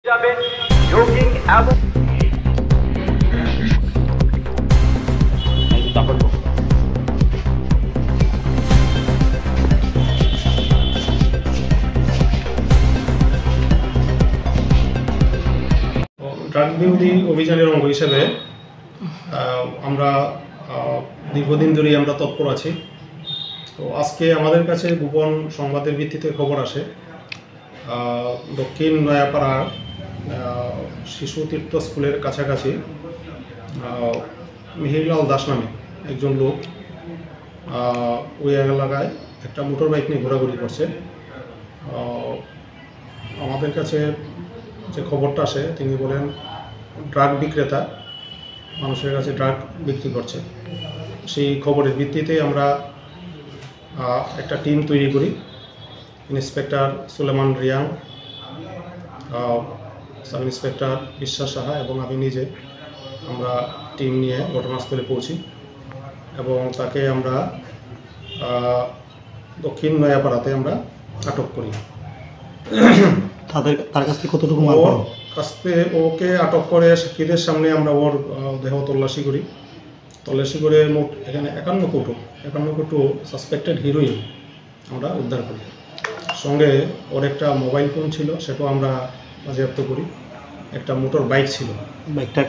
যাবে জগিং এবং ড্রাগ বিরোধী অভিযানের অঙ্গ হিসেবে আমরা দীর্ঘদিন ধরেই আমরা তৎপর আছি। তো আজকে আমাদের কাছে গোপন সংবাদের ভিত্তিতে খবর আসে দক্ষিণ নয়াপাড়ার শিশু তীর্থ স্কুলের কাছাকাছি মিহিরলাল দাস নামে একজন লোক ওই এলাকায় একটা মোটর বাইক নিয়ে ঘোরাঘুরি করছে। আমাদের কাছে যে খবরটা আসে তিনি বলেন ড্রাগ বিক্রেতা, মানুষের কাছে ড্রাগ বিক্রি করছে। সেই খবরের ভিত্তিতে আমরা একটা টিম তৈরি করি। Inspector Suleman Riang, sub inspector Biswas Saha এবং আমি নিজে আমরা টিম নিয়ে ঘটনাস্থলে পৌঁছি এবং তাকে আমরা দক্ষিণ নয়াপাড়াতে আমরা আটক করি। তার কাছ থেকে কতটুকু মাল পাওয়া? ওকে আটক করে সাক্ষীদের সামনে আমরা ওর দেহ তল্লাশি করি। তল্লাশি করে মোট এখানে 51 কৌটো সাসপেক্টেড হিরোইন আমরা উদ্ধার করি। সঙ্গে ওর একটা মোবাইল ফোন ছিল, সেটাও আমরা বাজেয়াপ্ত করি। একটা মোটর বাইক ছিল, বাইকটা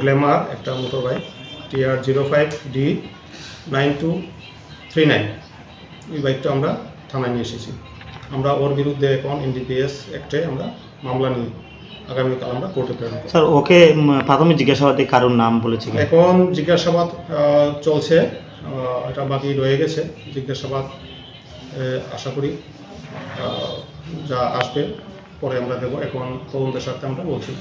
গ্ল্যামার, একটা মোটর বাইক TR05D9239। এই বাইকটা আমরা থানায় নিয়ে এসেছি। আমরা ওর বিরুদ্ধে এখন NDPS অ্যাক্টে আমরা মামলা নিই। আগামীকাল আমরা কোর্টে প্রেরণ করব। স্যার, ওকে প্রাথমিক জিজ্ঞাসাবাদে কারোর নাম বলেছে? এখন জিজ্ঞাসাবাদ চলছে, এটা বাকি রয়ে গেছে জিজ্ঞাসাবাদ। আশা করি যা আসবে পরে আমরা দেবো। এখন তদন্তের স্বার্থে আমরা বলছি।